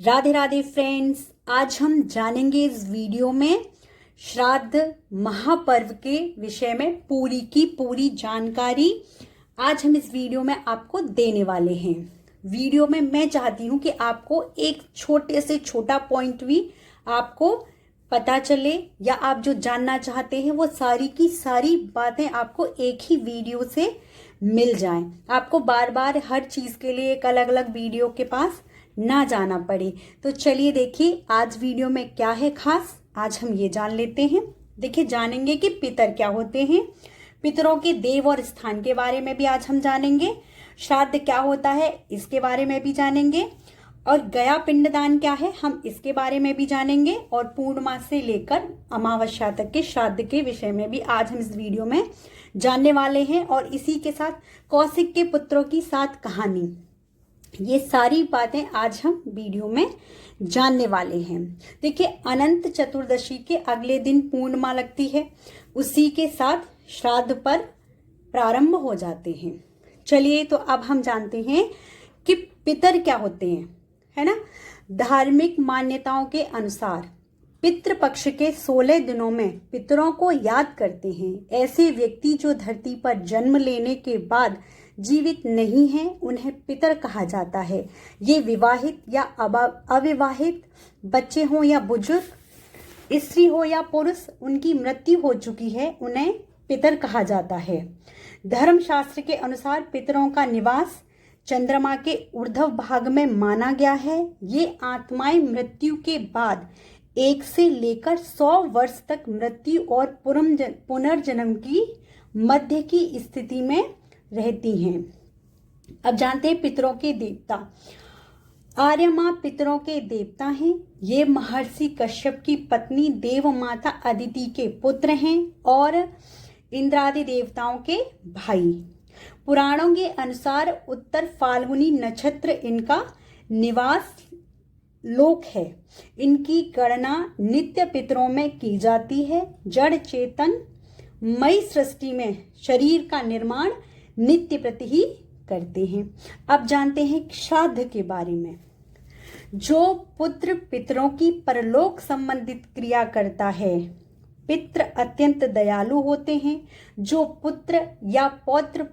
Radhe Radhe friends, आज हम जानेंगे इस वीडियो में श्राद्ध महापर्व के विषय में पूरी की पूरी जानकारी आज हम इस वीडियो में आपको देने वाले हैं। वीडियो में मैं चाहती हूं कि आपको एक छोटे से छोटा पॉइंट भी आपको पता चले या आप जो जानना चाहते हैं वो सारी की सारी बातें आपको एक ही वीडियो से मिल जाएं। आपको बार बार हर चीज के लिए एक अलग अलग वीडियो के पास ना जाना पड़े। तो चलिए देखिए आज वीडियो में क्या है खास, आज हम ये जान लेते हैं। देखिए जानेंगे कि पितर क्या होते हैं, पितरों के देव और स्थान के बारे में भी आज हम जानेंगे, श्राद्ध क्या होता है इसके बारे में भी जानेंगे, और गया पिंडदान क्या है हम इसके बारे में भी जानेंगे, और पूर्णिमा से लेकर अमावस्या तक के श्राद्ध के विषय में भी आज हम इस वीडियो में जानने वाले हैं। और इसी के साथ कौशिक के पुत्रों की 7 कहानी, ये सारी बातें आज हम वीडियो में जानने वाले हैं। देखिए अनंत चतुर्दशी के अगले दिन पूर्णिमा लगती है, उसी के साथ श्राद्ध पर प्रारंभ हो जाते हैं। चलिए तो अब हम जानते हैं कि पितर क्या होते हैं, है ना। धार्मिक मान्यताओं के अनुसार पितृ पक्ष के 16 दिनों में पितरों को याद करते हैं। ऐसे व्यक्ति जो धरती पर जन्म लेने के बाद जीवित नहीं हैं उन्हें पितर कहा जाता है। ये विवाहित या अविवाहित बच्चे हों या बुजुर्ग, स्त्री हो या पुरुष, उनकी मृत्यु हो चुकी है उन्हें पितर कहा जाता है। धर्मशास्त्र के अनुसार पितरों का निवास चंद्रमा के ऊर्ध्व भाग में माना गया है। ये आत्माएं मृत्यु के बाद 1 से लेकर 100 वर्ष तक मृत्यु और पुनर्जन्म की मध्य की स्थिति में रहती हैं। अब जानते हैं पितरों के देवता। आर्य माँ पितरों के देवता हैं। ये महर्षि कश्यप की पत्नी देव माता अदिति के पुत्र हैं और इंद्रादि देवताओं के भाई। पुराणों के अनुसार उत्तर फाल्गुनी नक्षत्र इनका निवास लोक है। इनकी गणना नित्य पितरों में की जाती है। जड़ चेतन मई सृष्टि में शरीर का निर्माण नित्य प्रति ही करते हैं। अब जानते हैं श्राद्ध के बारे में। जो पुत्र पितरों की परलोक संबंधित क्रिया करता है, पितृ अत्यंत दयालु होते हैं। जो पुत्र या पौत्र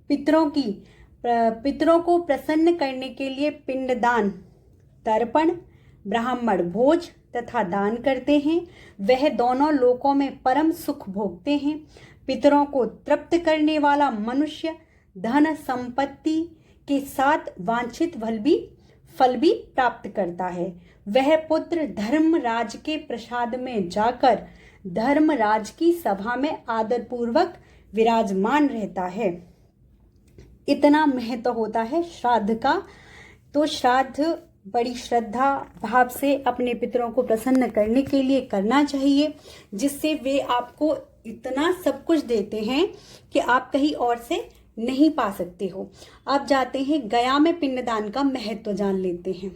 पितरों को प्रसन्न करने के लिए पिंडदान, तर्पण, ब्राह्मण भोज तथा दान करते हैं, वह दोनों लोकों में परम सुख भोगते हैं। पितरों को तृप्त करने वाला मनुष्य धन संपत्ति के साथ वांछित फल भी प्राप्त करता है। वह पुत्र धर्मराज के प्रसाद में जाकर धर्मराज की सभा में आदरपूर्वक विराजमान रहता है। इतना महत्व होता है श्राद्ध का। तो श्राद्ध बड़ी श्रद्धा भाव से अपने पितरों को प्रसन्न करने के लिए करना चाहिए, जिससे वे आपको इतना सब कुछ देते हैं कि आप कहीं और से नहीं पा सकते हो। अब जाते हैं गया में पिंडदान का महत्व जान लेते हैं।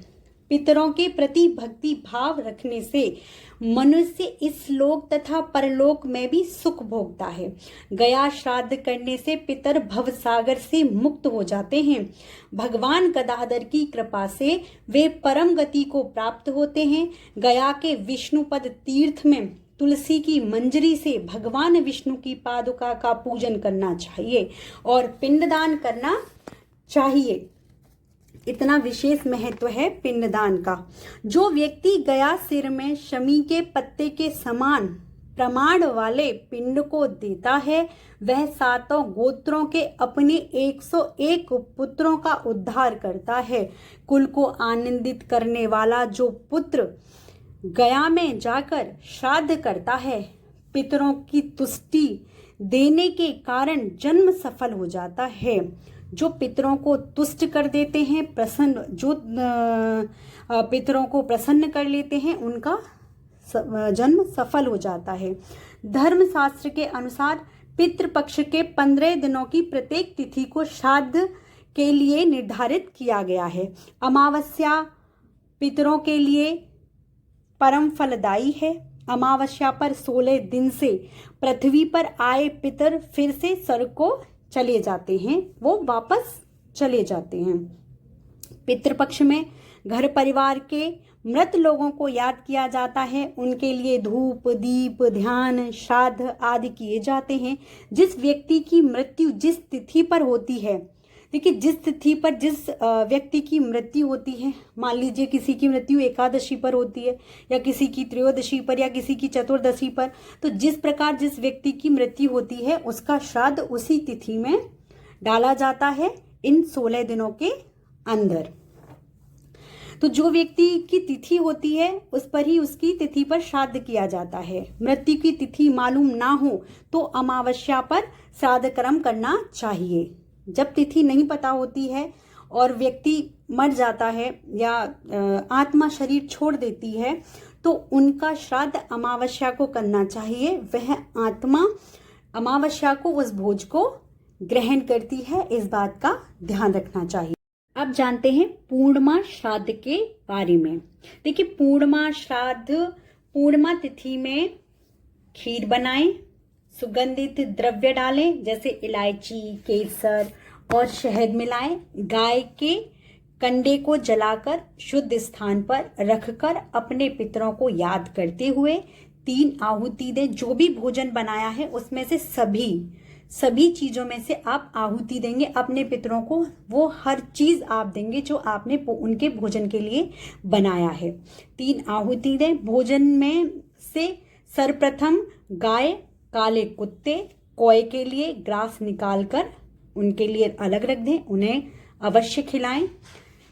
पितरों के प्रति भक्ति भाव रखने से मनुष्य इस लोक तथा परलोक में भी सुख भोगता है। गया श्राद्ध करने से पितर भवसागर से मुक्त हो जाते हैं। भगवान गदाधर की कृपा से वे परम गति को प्राप्त होते हैं। गया के विष्णुपद तीर्थ में तुलसी की मंजरी से भगवान विष्णु की पादुका का पूजन करना चाहिए और पिंडदान करना चाहिए। इतना विशेष महत्व है पिंडदान का। जो व्यक्ति गया सिर में शमी के पत्ते के समान प्रमाण वाले पिंड को देता है, वह 7 गोत्रों के अपने 101 पुत्रों का उद्धार करता है। कुल को आनंदित करने वाला जो पुत्र गया में जाकर श्राद्ध करता है, पितरों की तुष्टि देने के कारण जन्म सफल हो जाता है। जो पितरों को तुष्ट कर देते हैं, पितरों को प्रसन्न कर लेते हैं, उनका जन्म सफल हो जाता है। धर्मशास्त्र के अनुसार पितृपक्ष के 15 दिनों की प्रत्येक तिथि को श्राद्ध के लिए निर्धारित किया गया है। अमावस्या पितरों के लिए परम फलदायी है। अमावस्या पर 16 दिन से पृथ्वी पर आए पितर फिर से स्वर्ग को चले जाते हैं, वो वापस चले जाते हैं। पितृपक्ष में घर परिवार के मृत लोगों को याद किया जाता है, उनके लिए धूप दीप ध्यान श्राद्ध आदि किए जाते हैं। जिस व्यक्ति की मृत्यु जिस तिथि पर होती है, देखिए जिस तिथि पर जिस व्यक्ति की मृत्यु होती है, मान लीजिए किसी की मृत्यु एकादशी पर होती है या किसी की त्रयोदशी पर या किसी की चतुर्दशी पर, तो जिस प्रकार जिस व्यक्ति की मृत्यु होती है उसका श्राद्ध उसी तिथि में डाला जाता है इन 16 दिनों के अंदर। तो जो व्यक्ति की तिथि होती है उस पर ही उसकी तिथि पर श्राद्ध किया जाता है। मृत्यु की तिथि मालूम ना हो तो अमावस्या पर श्राद्ध कर्म करना चाहिए। जब तिथि नहीं पता होती है और व्यक्ति मर जाता है या आत्मा शरीर छोड़ देती है तो उनका श्राद्ध अमावस्या को करना चाहिए। वह आत्मा अमावस्या को उस भोज को ग्रहण करती है, इस बात का ध्यान रखना चाहिए। अब जानते हैं पूर्णिमा श्राद्ध के बारे में। देखिए पूर्णिमा श्राद्ध, पूर्णिमा तिथि में खीर बनाएं, सुगंधित द्रव्य डालें जैसे इलायची केसर और शहद मिलाएं, गाय के कंडे को जलाकर शुद्ध स्थान पर रखकर अपने पितरों को याद करते हुए 3 आहुति दें। जो भी भोजन बनाया है उसमें से सभी चीजों में से आप आहुति देंगे अपने पितरों को, वो हर चीज आप देंगे जो आपने उनके भोजन के लिए बनाया है। 3 आहुति दें। भोजन में से सर्वप्रथम गाय, काले कुत्ते, कौए के लिए ग्रास निकालकर उनके लिए अलग रख दें, उन्हें अवश्य खिलाएं।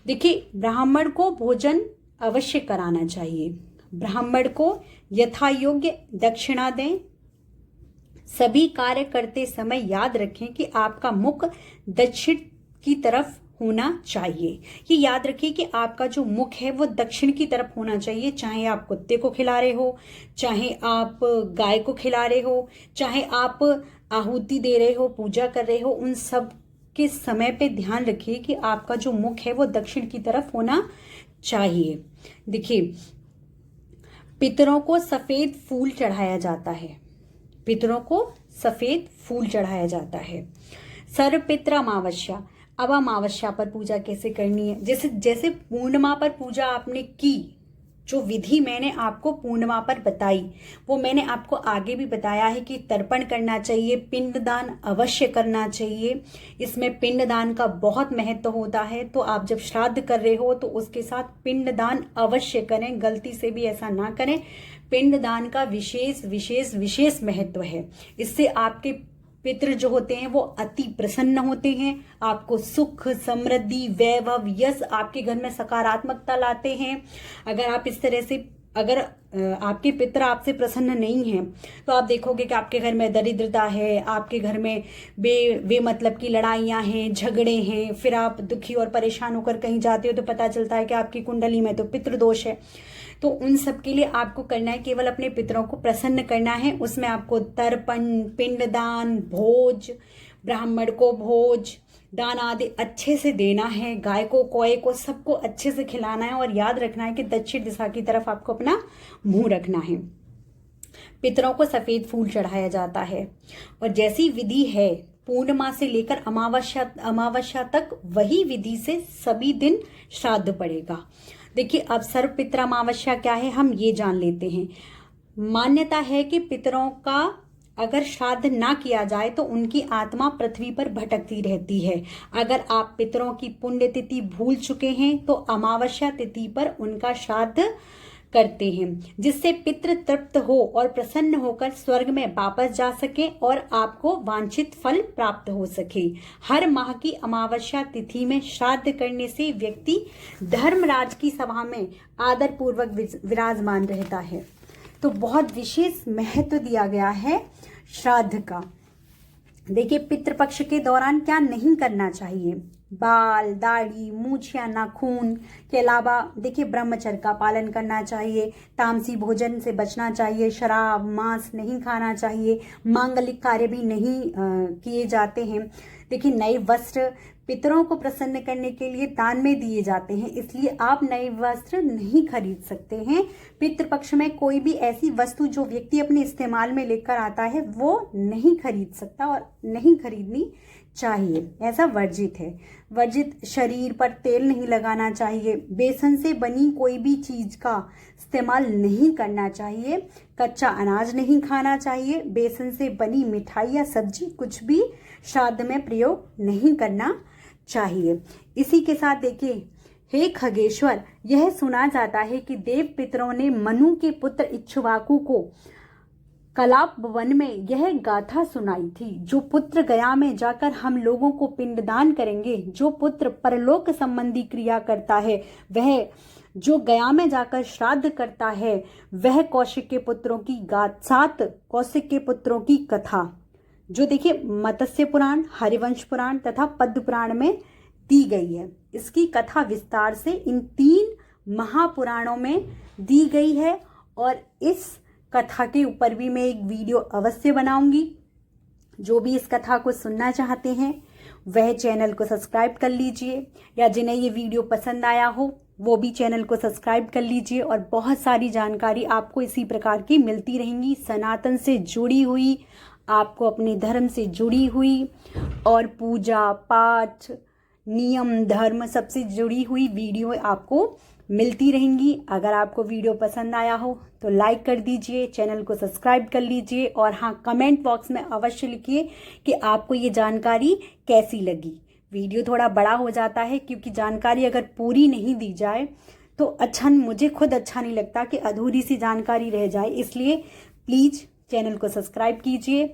देखिए ब्राह्मण को भोजन अवश्य कराना चाहिए, ब्राह्मण को यथा योग्य दक्षिणा दें। सभी कार्य करते समय याद रखें कि आपका मुख दक्षिण की तरफ होना चाहिए। ये याद रखिए कि आपका जो मुख है वो दक्षिण की तरफ होना चाहिए, चाहे आप कुत्ते को खिला रहे हो, चाहे आप गाय को खिला रहे हो, चाहे आप आहुति दे रहे हो, पूजा कर रहे हो, उन सब के समय पे ध्यान रखिए कि आपका जो मुख है वो दक्षिण की तरफ होना चाहिए। देखिए पितरों को सफेद फूल चढ़ाया जाता है, पितरों को सफेद फूल चढ़ाया जाता है। सर्वपित्र अमावस्या, अब अमावस्या पर पूजा कैसे करनी है। जैसे पूर्णिमा पर पूजा आपने की, जो विधि मैंने आपको पूर्णिमा पर बताई वो मैंने आपको आगे भी बताया है कि तर्पण करना चाहिए, पिंडदान अवश्य करना चाहिए। इसमें पिंडदान का बहुत महत्व होता है, तो आप जब श्राद्ध कर रहे हो तो उसके साथ पिंडदान अवश्य करें, गलती से भी ऐसा ना करें। पिंडदान का विशेष विशेष विशेष महत्व है। इससे आपके पितृ जो होते हैं वो अति प्रसन्न होते हैं, आपको सुख समृद्धि वैभव यश आपके घर में सकारात्मकता लाते हैं। अगर आप इस तरह से अगर आपके पितर आपसे प्रसन्न नहीं हैं तो आप देखोगे कि आपके घर में दरिद्रता है, आपके घर में बेमतलब की लड़ाइयाँ हैं, झगड़े हैं, फिर आप दुखी और परेशान होकर कहीं जाते हो तो पता चलता है कि आपकी कुंडली में तो पितृदोष है। तो उन सब के लिए आपको करना है, केवल अपने पितरों को प्रसन्न करना है। उसमें आपको तर्पण, पिंडदान, भोज, ब्राह्मण को भोज दान आदि अच्छे से देना है, गाय को कौए को सबको अच्छे से खिलाना है और याद रखना है कि दक्षिण दिशा की तरफ आपको अपना मुंह रखना है। पितरों को सफेद फूल चढ़ाया जाता है और जैसी विधि है पूर्णिमा से लेकर अमावस्या तक वही विधि से सभी दिन श्राद्ध पड़ेगा। देखिए अब सर्वपित्र अमावस्या क्या है हम ये जान लेते हैं। मान्यता है कि पितरों का अगर श्राद्ध ना किया जाए तो उनकी आत्मा पृथ्वी पर भटकती रहती है। अगर आप पितरों की पुण्यतिथि भूल चुके हैं तो अमावस्या तिथि पर उनका श्राद्ध करते हैं, जिससे पितृ तृप्त हो और प्रसन्न होकर स्वर्ग में वापस जा सके और आपको वांछित फल प्राप्त हो सके। हर माह की अमावस्या तिथि में श्राद्ध करने से व्यक्ति धर्मराज की सभा में आदर पूर्वक विराजमान रहता है। तो बहुत विशेष महत्व दिया गया है श्राद्ध का। देखिए पितृपक्ष के दौरान क्या नहीं करना चाहिए। बाल दाढ़ी मूछ या नाखून के अलावा देखिए ब्रह्मचर्य का पालन करना चाहिए, तामसी भोजन से बचना चाहिए, शराब मांस नहीं खाना चाहिए, मांगलिक कार्य भी नहीं किए जाते हैं। देखिए नए वस्त्र पितरों को प्रसन्न करने के लिए दान में दिए जाते हैं, इसलिए आप नए वस्त्र नहीं खरीद सकते हैं। पितृपक्ष में कोई भी ऐसी वस्तु जो व्यक्ति अपने इस्तेमाल में लेकर आता है वो नहीं खरीद सकता और नहीं खरीदनी चाहिए, ऐसा वर्जित है। वर्जित, शरीर पर तेल नहीं लगाना चाहिए, बेसन से बनी कोई भी चीज का इस्तेमाल नहीं करना चाहिए, कच्चा अनाज नहीं खाना चाहिए, बेसन से बनी मिठाई या सब्जी कुछ भी श्राद्ध में प्रयोग नहीं करना चाहिए। इसी के साथ देखिए, हे खगेश्वर, यह सुना जाता है कि देव पितरों ने मनु के पुत्र इक्ष्वाकु को कलाप वन में यह गाथा सुनाई थी, जो पुत्र गया में जाकर हम लोगों को पिंडदान करेंगे, जो पुत्र परलोक संबंधी क्रिया करता है, वह जो गया में जाकर श्राद्ध करता है, वह कौशिक के पुत्रों की 7 कौशिक के पुत्रों की कथा, जो देखिए मत्स्य पुराण, हरिवंश पुराण तथा पद्म पुराण में दी गई है। इसकी कथा विस्तार से इन 3 महापुराणों में दी गई है और इस कथा के ऊपर भी मैं एक वीडियो अवश्य बनाऊंगी। जो भी इस कथा को सुनना चाहते हैं वह चैनल को सब्सक्राइब कर लीजिए, या जिन्हें ये वीडियो पसंद आया हो वो भी चैनल को सब्सक्राइब कर लीजिए। और बहुत सारी जानकारी आपको इसी प्रकार की मिलती रहेंगी, सनातन से जुड़ी हुई, आपको अपने धर्म से जुड़ी हुई और पूजा पाठ, नियम, धर्म सबसे जुड़ी हुई वीडियो आपको मिलती रहेंगी। अगर आपको वीडियो पसंद आया हो तो लाइक कर दीजिए, चैनल को सब्सक्राइब कर लीजिए और हाँ, कमेंट बॉक्स में अवश्य लिखिए कि आपको ये जानकारी कैसी लगी। वीडियो थोड़ा बड़ा हो जाता है क्योंकि जानकारी अगर पूरी नहीं दी जाए तो अच्छा, मुझे खुद अच्छा नहीं लगता कि अधूरी सी जानकारी रह जाए। इसलिए प्लीज़ चैनल को सब्सक्राइब कीजिए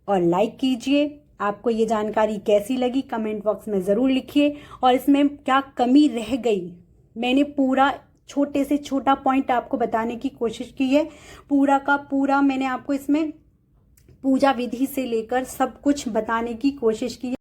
और लाइक कीजिए। आपको ये जानकारी कैसी लगी कमेंट बॉक्स में ज़रूर लिखिए, और इसमें क्या कमी रह गई मैंने पूरा छोटे से छोटा पॉइंट आपको बताने की कोशिश की है। पूरा का पूरा मैंने आपको इसमें पूजा विधि से लेकर सब कुछ बताने की कोशिश की है।